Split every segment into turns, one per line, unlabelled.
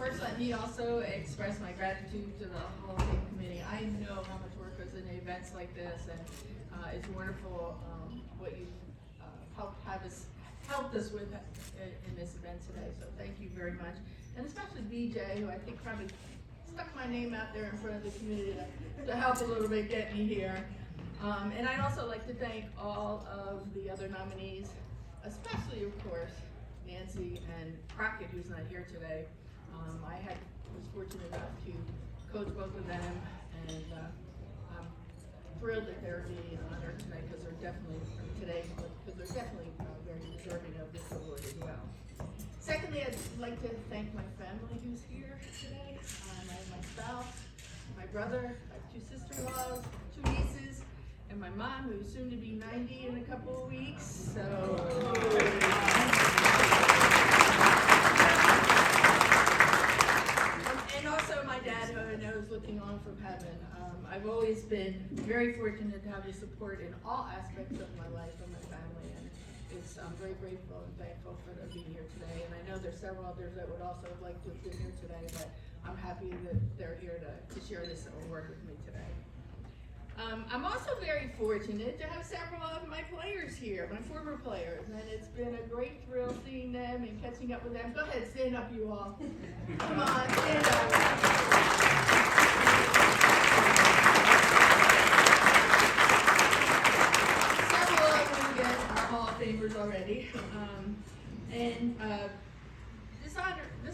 First, let me also express my gratitude to the Hall of Fame Committee. I know how much work goes into events like this, and it's wonderful what you've helped us with in this event today. So thank you very much, and especially BJ, who I think probably stuck my name out there in front of the community to help a little bit get me here. And I'd also like to thank all of the other nominees, especially, of course, Nancy and Crockett, who's not here today. I was fortunate enough to coach both of them, and I'm thrilled that they're being honored tonight because they're definitely very deserving of this award as well. Secondly, I'd like to thank my family who's here today. I have my spouse, my brother, I have 2 sister-in-laws, 2 nieces, and my mom, who's soon to be 90 in a couple of weeks. And also my dad, who I know is looking on from heaven. I've always been very fortunate to have his support in all aspects of my life and my family, and I'm very grateful and thankful for them being here today. And I know there's several others that would also like to have been here today, but I'm happy that they're here to share this award with me today. I'm also very fortunate to have several of my players here, my former players, and it's been a great thrill seeing them and catching up with them. Go ahead, stand up, you all. Come on, stand up. Several of them get Hall of Famers already, and this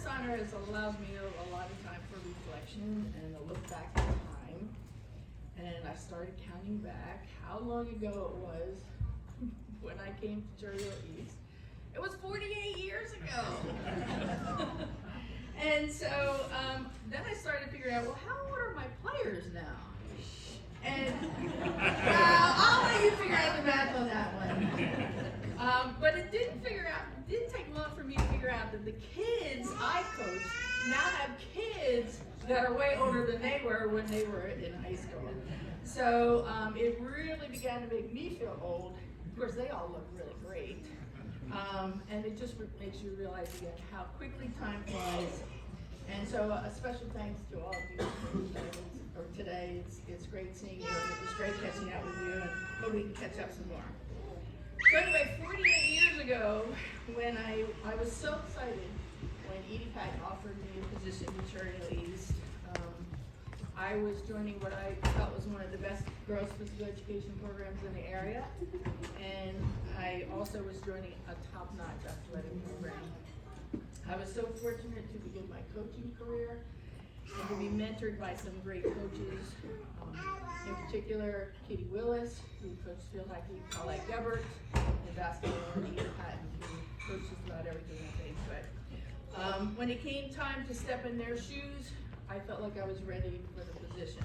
honor has allowed me a lot of time for reflection and a look back in time. And I started counting back how long ago it was when I came to Cherryville East. It was 48 years ago. And so then I started figuring out, well, how old are my players now? And I'll let you figure out the math on that one. But it didn't take long for me to figure out that the kids I coached now have kids that are way older than they were when they were in high school. So it really began to make me feel old. Of course, they all look really great. And it just makes you realize again how quickly time flies. And so a special thanks to all of you for today. It's great seeing you. It's great catching up with you, and hope we can catch up some more. So anyway, 48 years ago, when I was so excited when Edie Patton offered me a position in Cherryville East. I was joining what I felt was one of the best girls' physical education programs in the area, and I also was joining a top-notch athletic program. I was so fortunate to begin my coaching career and to be mentored by some great coaches, in particular Katie Willis, who coached field hockey, Paulette Gebert, and basketball, and Edie Patton, who coaches about everything I think. But when it came time to step in their shoes, I felt like I was ready for the position.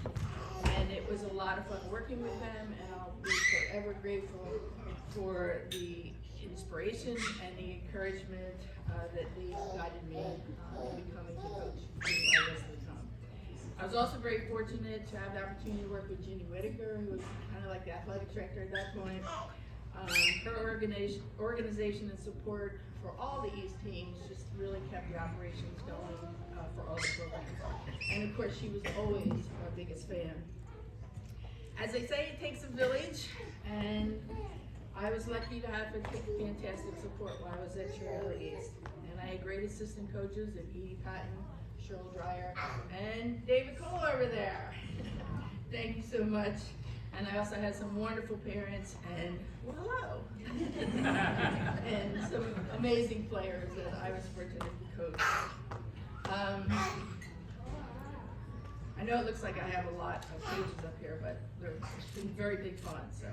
And it was a lot of fun working with them, and I'll be forever grateful for the inspiration and the encouragement that they guided me in becoming the coach who I was to become. I was also very fortunate to have the opportunity to work with Ginny Whitaker, who was kind of like the athletic director at that point. Her organization and support for all the East teams just really kept the operations going for all the programs. And of course, she was always our biggest fan. As they say, it takes a village, and I was lucky to have fantastic support while I was at Cherryville East. And I had great assistant coaches in Edie Patton, Cheryl Dreyer, and David Cole over there. Thank you so much. And I also had some wonderful parents and, well, hello, and some amazing players that I was fortunate to coach. I know it looks like I have a lot of pages up here, but it's been very big fun, so.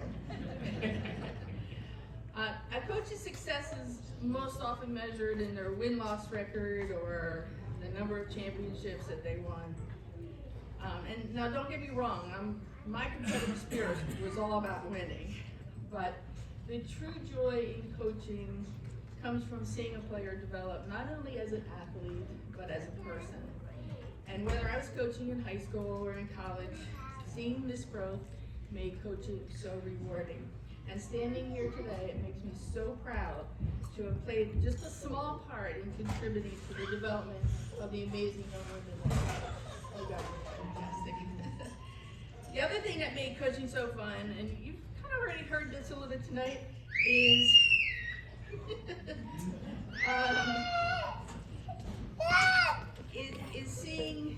A coach's success is most often measured in their win-loss record or the number of championships that they won. And now don't get me wrong, my competitive spirit was all about winning, but the true joy in coaching comes from seeing a player develop not only as an athlete, but as a person. And whether I was coaching in high school or in college, seeing this growth made coaching so rewarding. And standing here today, it makes me so proud to have played just a small part in contributing to the development of the amazing young women that you guys are fantastic. The other thing that made coaching so fun, and you've kind of already heard this a little bit tonight, is seeing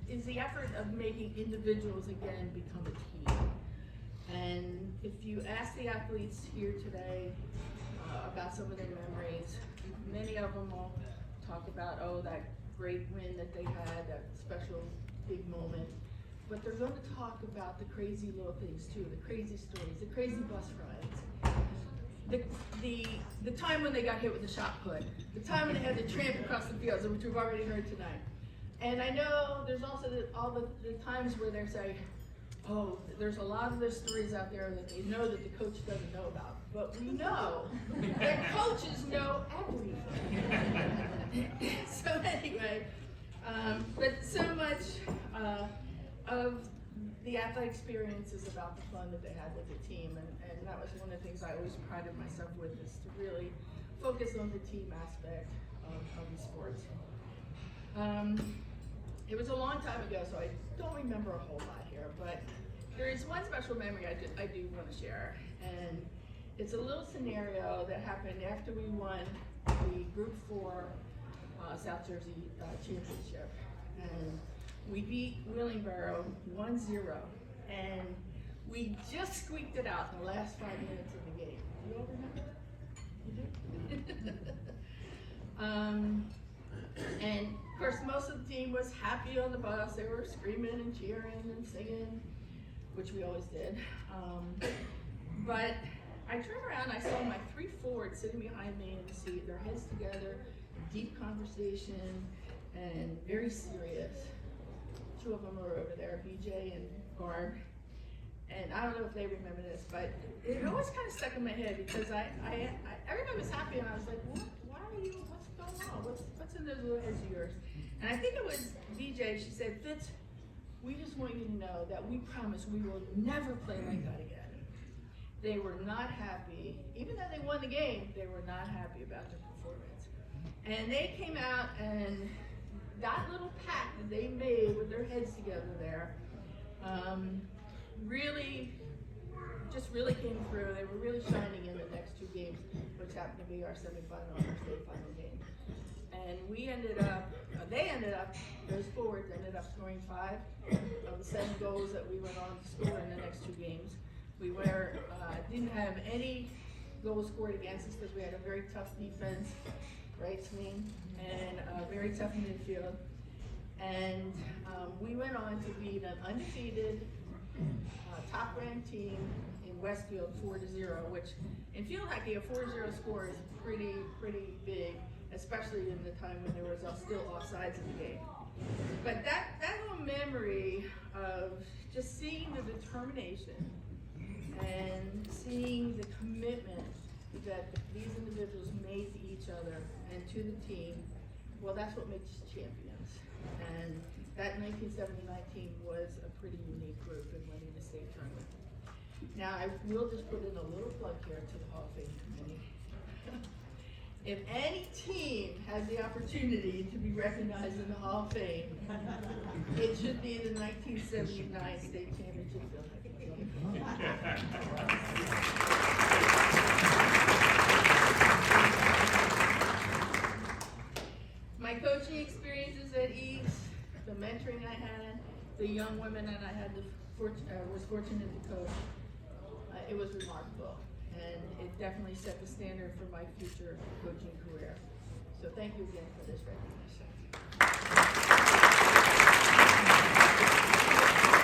is the effort of making individuals again become a team. And if you ask the athletes here today about some of their memories, many of them will talk about, oh, that great win that they had, that special big moment. But they're going to talk about the crazy little things too, the crazy stories, the crazy bus rides, the time when they got hit with the shot put, the time when they had to tramp across the fields, which we've already heard tonight. And I know there's also all the times where they're saying, oh, there's a lot of those stories out there that they know that the coach doesn't know about. But we know that coaches know everything. So anyway, but so much of the athletic experience is about the fun that they had with the team. And that was one of the things I always prided myself with, is to really focus on the team aspect of the sports. It was a long time ago, so I don't remember a whole lot here, but there is one special memory I do want to share, and it's a little scenario that happened after we won the Group 4 South Jersey championship, and we beat Willingboro 1-0, and we just squeaked it out in the last 5 minutes of the game. You all remember that? You do? And of course, most of the team was happy on the bus. They were screaming and cheering and singing, which we always did. But I turned around, I saw my 3 forwards sitting behind me in the seat, their heads together, deep conversation, and very serious. 2 of them were over there, BJ and Barb. And I don't know if they remember this, but it always kind of stuck in my head, because everybody was happy, and I was like, what? Why are you? What's going on? What's in those little heads of yours? And I think it was BJ. She said, Fitz, we just want you to know that we promise we will never play like that again. They were not happy, even though they won the game. They were not happy about their performance, and they came out, and that little pact that they made with their heads together there, really came through. They were really shining in the next 2 games, which happened to be our semifinal and our state final game. And those forwards ended up scoring 5 of the 7 goals that we went on to score in the next 2 games. We didn't have any goals scored against us because we had a very tough defense, right swing, and a very tough midfield. And we went on to beat an undefeated, top-ranked team in Westfield 4-0, which in field hockey, a 4-0 score is pretty big, especially in the time when there was still offsides in the game. But that little memory of just seeing the determination and seeing the commitment that these individuals made to each other and to the team, well, that's what makes champions. And that 1979 team was a pretty unique group in winning the state tournament. Now, I will just put in a little plug here to the Hall of Fame committee. If any team has the opportunity to be recognized in the Hall of Fame, it should be the 1979 state championship field hockey team. My coaching experiences at East, the mentoring I had, the young women that I had was fortunate to coach, it was remarkable. And it definitely set the standard for my future coaching career. So thank you again for this recognition.